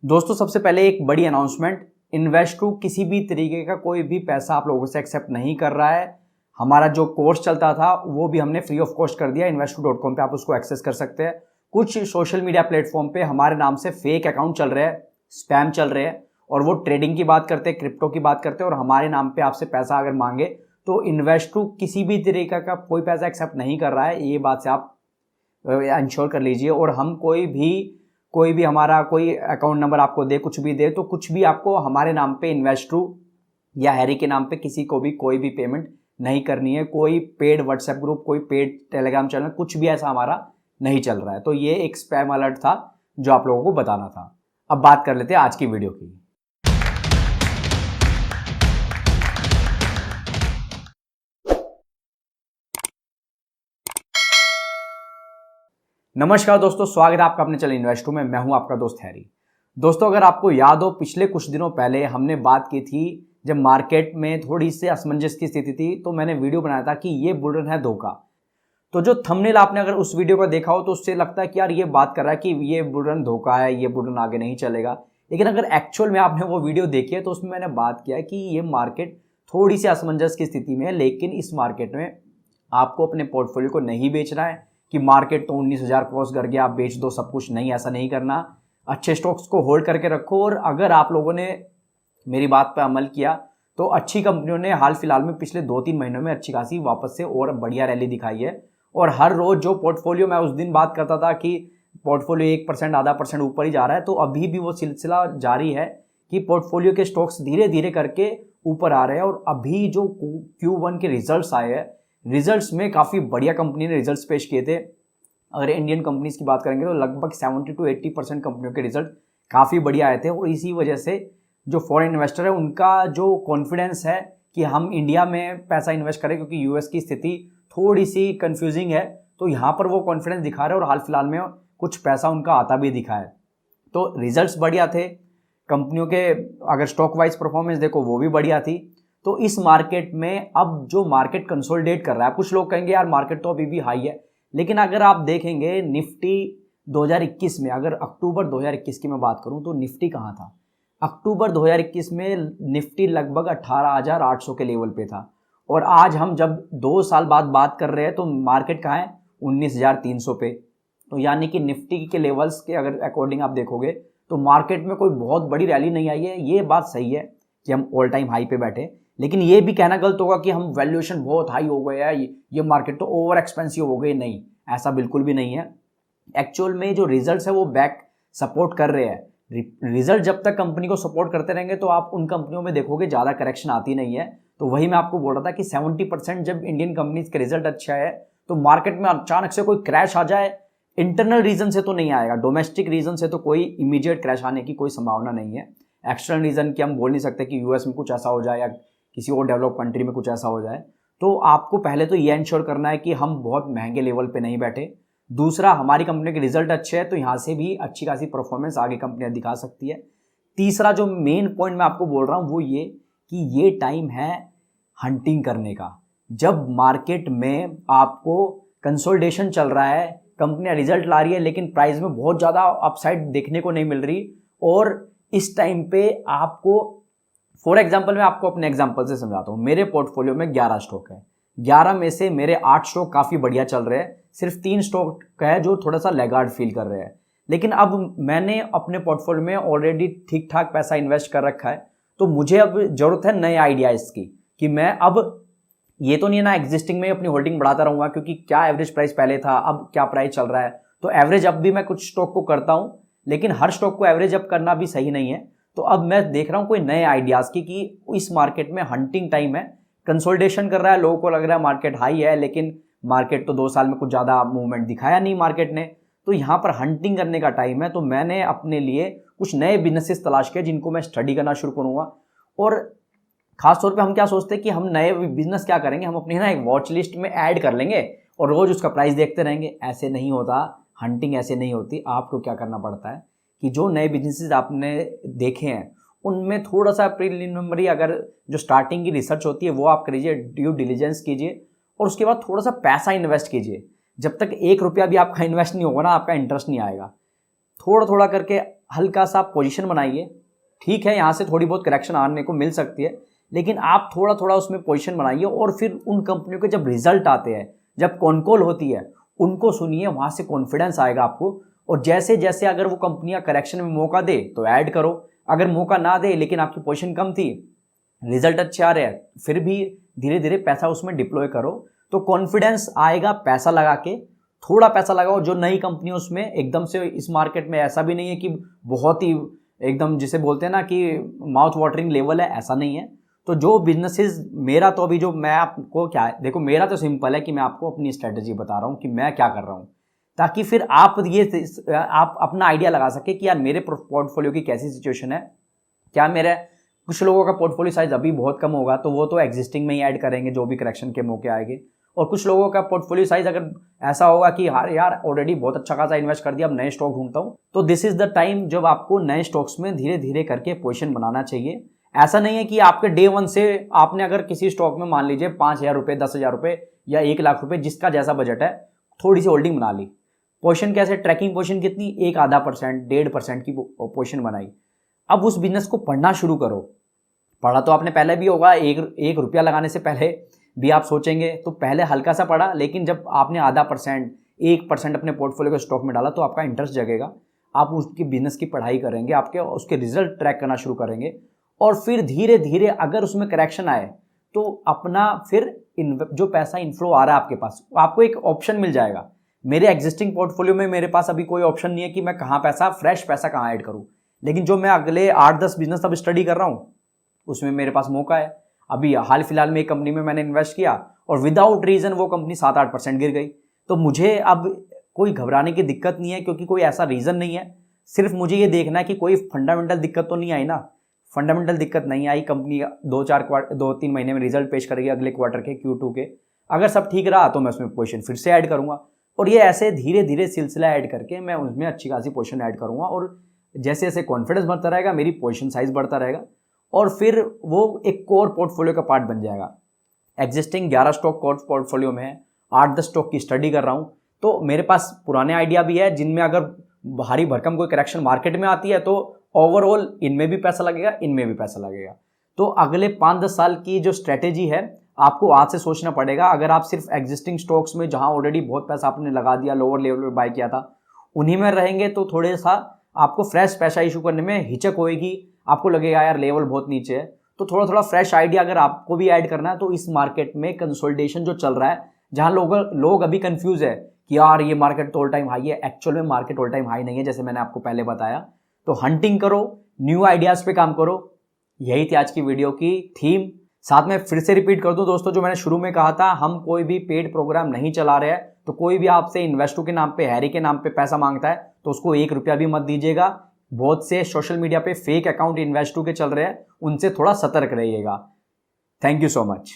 दोस्तों सबसे पहले एक बड़ी अनाउंसमेंट, इन्वेस्टरू किसी भी तरीके का कोई भी पैसा आप लोगों से एक्सेप्ट नहीं कर रहा है। हमारा जो कोर्स चलता था वो भी हमने फ्री ऑफ कॉस्ट कर दिया। investor.com पे आप उसको एक्सेस कर सकते हैं। कुछ सोशल मीडिया प्लेटफॉर्म पे हमारे नाम से फेक अकाउंट चल रहे हैं, स्पैम चल रहे हैं और वो ट्रेडिंग की बात करते हैं, क्रिप्टो की बात करते हैं और हमारे नाम पे आपसे पैसा अगर मांगे तो इन्वेस्टरू किसी भी तरीके का कोई पैसा एक्सेप्ट नहीं कर रहा है। ये बात से आप इंश्योर कर लीजिए। और हम कोई भी हमारा कोई अकाउंट नंबर आपको दे, कुछ भी दे, तो कुछ भी आपको हमारे नाम पे इन्वेस्टरू या हैरी के नाम पे किसी को भी कोई भी पेमेंट नहीं करनी है। कोई पेड व्हाट्सएप ग्रुप, कोई पेड टेलीग्राम चैनल, कुछ भी ऐसा हमारा नहीं चल रहा है। तो ये एक स्पैम अलर्ट था जो आप लोगों को बताना था। अब बात कर लेते हैं आज की वीडियो की। नमस्कार दोस्तों, स्वागत है आपका अपने चैनल इन्वेस्टरू में। मैं हूं आपका दोस्त हैरी। दोस्तों अगर आपको याद हो, पिछले कुछ दिनों पहले हमने बात की थी जब मार्केट में थोड़ी सी असमंजस की स्थिति थी, तो मैंने वीडियो बनाया था कि ये बुल रन है धोखा। तो जो थंबनेल आपने अगर उस वीडियो को देखा हो तो उससे लगता है कि यार ये बात कर रहा है कि ये बुल रन धोखा है, ये बुल रन आगे नहीं चलेगा। लेकिन अगर एक्चुअल में आपने वो वीडियो देखी है तो उसमें मैंने बात किया कि ये मार्केट थोड़ी सी असमंजस की स्थिति में है, लेकिन इस मार्केट में आपको अपने पोर्टफोलियो को नहीं बेचना है कि मार्केट तो 19,000 क्रॉस कर गया आप बेच दो सब कुछ। नहीं, ऐसा नहीं करना। अच्छे स्टॉक्स को होल्ड करके रखो। और अगर आप लोगों ने मेरी बात पर अमल किया तो अच्छी कंपनियों ने हाल फिलहाल में पिछले 2-3 महीनों में अच्छी खासी वापस से और बढ़िया रैली दिखाई है। और हर रोज जो पोर्टफोलियो, मैं उस दिन बात करता था कि पोर्टफोलियो 1% आधा परसेंट ऊपर ही जा रहा है, तो अभी भी वो सिलसिला जारी है कि पोर्टफोलियो के स्टॉक्स धीरे धीरे करके ऊपर आ रहे हैं। और अभी जो Q1 के रिजल्ट्स आए हैं, रिजल्ट्स में काफ़ी बढ़िया कंपनी ने रिजल्ट्स पेश किए थे। अगर इंडियन कंपनीज की बात करेंगे तो लगभग 70 to 80% कंपनियों के रिजल्ट काफ़ी बढ़िया आए थे। और इसी वजह से जो फॉरेन इन्वेस्टर है उनका जो कॉन्फिडेंस है कि हम इंडिया में पैसा इन्वेस्ट करें, क्योंकि यूएस की स्थिति थोड़ी सी कंफ्यूजिंग है, तो यहाँ पर वो कॉन्फिडेंस दिखा रहे हैं और हाल फिलहाल में कुछ पैसा उनका आता भी दिखा है। तो रिजल्ट्स बढ़िया थे कंपनियों के। अगर स्टॉक वाइज परफॉर्मेंस देखो वो भी बढ़िया थी। तो इस मार्केट में अब जो मार्केट कंसोलिडेट कर रहा है, कुछ लोग कहेंगे यार मार्केट तो अभी भी हाई है, लेकिन अगर आप देखेंगे निफ्टी 2021 में, अगर अक्टूबर 2021 की मैं बात करूं तो निफ्टी कहाँ था? अक्टूबर 2021 में निफ्टी लगभग 18,800 के लेवल पे था। और आज हम जब 2 साल बाद बात कर रहे हैं तो मार्केट कहाँ है? 19,300 पे। तो यानी कि निफ्टी के लेवल्स के अगर अकॉर्डिंग आप देखोगे तो मार्केट में कोई बहुत बड़ी रैली नहीं आई है। ये बात सही है कि हम ऑल टाइम हाई पे बैठे, लेकिन ये भी कहना गलत होगा कि हम वैल्यूएशन बहुत हाई हो गया है, ये मार्केट तो ओवर एक्सपेंसिव हो गई। नहीं, ऐसा बिल्कुल भी नहीं है। एक्चुअल में जो रिजल्ट्स है वो बैक सपोर्ट कर रहे हैं। रिजल्ट जब तक कंपनी को सपोर्ट करते रहेंगे तो आप उन कंपनियों में देखोगे ज़्यादा करेक्शन आती नहीं है। तो वही मैं आपको बोल रहा था कि 70% जब इंडियन कंपनीज के रिजल्ट अच्छा है तो मार्केट में अचानक से कोई क्रैश आ जाए, इंटरनल रीजन से तो नहीं आएगा, डोमेस्टिक रीजन से तो कोई इमीडिएट क्रैश आने की कोई संभावना नहीं है। एक्सटर्नल रीजन की हम बोल नहीं सकते कि यूएस में कुछ ऐसा हो जाए या किसी और डेवलप कंट्री में कुछ ऐसा हो जाए। तो आपको पहले तो ये इंश्योर करना है कि हम बहुत महंगे लेवल पे नहीं बैठे। दूसरा, हमारी कंपनी के रिजल्ट अच्छे हैं तो यहाँ से भी अच्छी खासी परफॉर्मेंस आगे कंपनियां दिखा सकती है। तीसरा जो मेन पॉइंट मैं आपको बोल रहा हूँ वो ये कि ये टाइम है हंटिंग करने का। जब मार्केट में आपको कंसोलिडेशन चल रहा है, कंपनियां रिजल्ट ला रही है लेकिन प्राइस में बहुत ज़्यादा अपसाइड देखने को नहीं मिल रही, और इस टाइम पे आपको, फॉर एग्जाम्पल मैं आपको अपने एग्जाम्पल से समझाता हूँ। मेरे पोर्टफोलियो में 11 स्टॉक है, 11 में से मेरे 8 स्टॉक काफ़ी बढ़िया चल रहे हैं, सिर्फ 3 स्टॉक है जो थोड़ा सा लैगार्ड फील कर रहे हैं। लेकिन अब मैंने अपने पोर्टफोलियो में ऑलरेडी ठीक ठाक पैसा इन्वेस्ट कर रखा है, तो मुझे अब जरूरत है नए आइडियाज़ की कि मैं अब ये तो नहीं है ना एग्जिस्टिंग में अपनी होल्डिंग बढ़ाता रहूँगा, क्योंकि क्या एवरेज प्राइस पहले था, अब क्या प्राइस चल रहा है। तो एवरेज अब भी मैं कुछ स्टॉक को करता हूँ, लेकिन हर स्टॉक को एवरेज अप करना भी सही नहीं है। तो अब मैं देख रहा हूँ कोई नए आइडियाज़ की कि इस मार्केट में हंटिंग टाइम है, कंसोलिडेशन कर रहा है, लोगों को लग रहा है मार्केट हाई है, लेकिन मार्केट तो 2 साल में कुछ ज़्यादा मूवमेंट दिखाया नहीं मार्केट ने। तो यहाँ पर हंटिंग करने का टाइम है। तो मैंने अपने लिए कुछ नए बिजनेसेस तलाश किए जिनको मैं स्टडी करना शुरू करूँगा। और खासतौर पे हम क्या सोचते हैं कि हम नए बिजनेस क्या करेंगे, हम अपनी ना एक वॉच लिस्ट में ऐड कर लेंगे और रोज़ उसका प्राइस देखते रहेंगे। ऐसे नहीं होता, हंटिंग ऐसे नहीं होती। आपको क्या करना पड़ता है कि जो नए बिजनेसेस आपने देखे हैं उनमें थोड़ा सा प्रीलिमिनरी, अगर जो स्टार्टिंग की रिसर्च होती है वो आप करिए, ड्यू डिलीजेंस कीजिए और उसके बाद थोड़ा सा पैसा इन्वेस्ट कीजिए। जब तक 1 रुपया भी आपका इन्वेस्ट नहीं होगा ना, आपका इंटरेस्ट नहीं आएगा। थोड़ा थोड़ा करके हल्का सा पोजीशन बनाइए। ठीक है, यहाँ से थोड़ी बहुत करेक्शन आने को मिल सकती है, लेकिन आप थोड़ा थोड़ा उसमें पोजीशन बनाइए और फिर उन कंपनियों के जब रिजल्ट आते हैं, जब कॉल होती है, उनको सुनिए, वहाँ से कॉन्फिडेंस आएगा आपको। और जैसे जैसे अगर वो कंपनियां करेक्शन में मौका दे तो ऐड करो, अगर मौका ना दे लेकिन आपकी पोजीशन कम थी, रिजल्ट अच्छे आ रहे हैं, फिर भी धीरे धीरे पैसा उसमें डिप्लॉय करो। तो कॉन्फिडेंस आएगा पैसा लगा के। थोड़ा पैसा लगाओ, जो नई कंपनी उसमें एकदम से इस मार्केट में ऐसा भी नहीं है कि बहुत ही एकदम जिसे बोलते हैं ना कि माउथ वाटरिंग लेवल है, ऐसा नहीं है। तो जो बिजनेसेस, मेरा तो अभी जो मैं आपको क्या है, देखो मेरा तो सिंपल है कि मैं आपको अपनी स्ट्रेटजी बता रहा हूँ कि मैं क्या कर रहा हूँ, ताकि फिर आप अपना आइडिया लगा सके कि यार मेरे पोर्टफोलियो की कैसी सिचुएशन है। क्या मेरे कुछ लोगों का पोर्टफोलियो साइज अभी बहुत कम होगा तो वो तो एग्जिस्टिंग में ही ऐड करेंगे जो भी करेक्शन के मौके आएंगे, और कुछ लोगों का पोर्टफोलियो साइज अगर ऐसा होगा कि यार ऑलरेडी बहुत अच्छा खासा इन्वेस्ट कर दिया, अब नए स्टॉक ढूंढता हूँ, तो दिस इज द टाइम जब आपको नए स्टॉक्स में धीरे धीरे करके पोजीशन बनाना चाहिए। ऐसा नहीं है कि आपके डे वन से आपने अगर किसी स्टॉक में मान लीजिए 5,000 रुपये, 10,000 रुपये या 1 लाख रुपये, जिसका जैसा बजट है, थोड़ी सी होल्डिंग बना ली। पोजीशन कैसे, ट्रैकिंग पोजीशन कितनी, 1-0.5%, 1.5% की पोजीशन बनाई। अब उस बिजनेस को पढ़ना शुरू करो। पढ़ा तो आपने पहले भी होगा, एक रुपया लगाने से पहले भी आप सोचेंगे, तो पहले हल्का सा पढ़ा, लेकिन जब आपने 0.5%, 1% अपने पोर्टफोलियो के स्टॉक में डाला तो आपका इंटरेस्ट जगेगा, आप उसकी बिजनेस की पढ़ाई करेंगे, आपके उसके रिजल्ट ट्रैक करना शुरू करेंगे, और फिर धीरे धीरे अगर उसमें करेक्शन आए तो अपना फिर जो पैसा इनफ्लो आ रहा है आपके पास, आपको एक ऑप्शन मिल जाएगा। मेरे एग्जिस्टिंग पोर्टफोलियो में मेरे पास अभी कोई ऑप्शन नहीं है कि मैं कहाँ फ्रेश पैसा कहाँ ऐड करूँ, लेकिन जो मैं अगले 8-10 बिजनेस अब स्टडी कर रहा हूँ उसमें मेरे पास मौका है। अभी हाल फिलहाल में एक कंपनी में मैंने इन्वेस्ट किया और विदाउट रीजन वो कंपनी 7-8% गिर गई, तो मुझे अब कोई घबराने की दिक्कत नहीं है, क्योंकि कोई ऐसा रीजन नहीं है। सिर्फ मुझे ये देखना है कि कोई फंडामेंटल दिक्कत तो नहीं आई ना। फंडामेंटल दिक्कत नहीं आई, कंपनी 2-3 महीने में रिजल्ट पेश करेगी अगले क्वार्टर के, Q2 के, अगर सब ठीक रहा तो मैं उसमें पोजीशन फिर से ऐड करूंगा, और ये ऐसे धीरे धीरे सिलसिला ऐड करके मैं उसमें अच्छी खासी पोजीशन ऐड करूंगा, और जैसे जैसे कॉन्फिडेंस बढ़ता रहेगा मेरी पोजीशन साइज बढ़ता रहेगा, और फिर वो एक कोर पोर्टफोलियो का पार्ट बन जाएगा। एग्जिस्टिंग 11 स्टॉक कोर पोर्टफोलियो में है, 8-10 स्टॉक की स्टडी कर रहा हूँ, तो मेरे पास पुराने आइडिया भी है जिनमें अगर भारी भरकम कोई करेक्शन मार्केट में आती है तो ओवरऑल इनमें भी पैसा लगेगा, इनमें भी पैसा लगेगा। तो अगले 5-10 साल की जो स्ट्रेटेजी है आपको आज से सोचना पड़ेगा। अगर आप सिर्फ एग्जिस्टिंग स्टॉक्स में जहां ऑलरेडी बहुत पैसा आपने लगा दिया, लोअर लेवल पे बाय किया था, उन्हीं में रहेंगे तो थोड़े सा आपको फ्रेश पैसा इशू करने में हिचक होएगी, आपको लगेगा यार लेवल बहुत नीचे है। तो थोड़ा थोड़ा फ्रेश आइडिया अगर आपको भी ऐड करना है तो इस मार्केट में कंसोलिडेशन जो चल रहा है, जहां लोग अभी कंफ्यूज है कि यार ये मार्केट तो ऑल टाइम हाई है, एक्चुअल में मार्केट ऑल टाइम हाई नहीं है, जैसे मैंने आपको पहले बताया। तो हंटिंग करो, न्यू आइडियाज पे काम करो, यही थी आज की वीडियो की थीम। साथ में फिर से रिपीट कर दूं दोस्तों, जो मैंने शुरू में कहा था, हम कोई भी पेड प्रोग्राम नहीं चला रहे हैं, तो कोई भी आपसे इन्वेस्टो के नाम पे, हैरी के नाम पे पैसा मांगता है तो उसको 1 रुपया भी मत दीजिएगा। बहुत से सोशल मीडिया पे फेक अकाउंट इन्वेस्टो के चल रहे हैं, उनसे थोड़ा सतर्क रहिएगा। Thank you so much.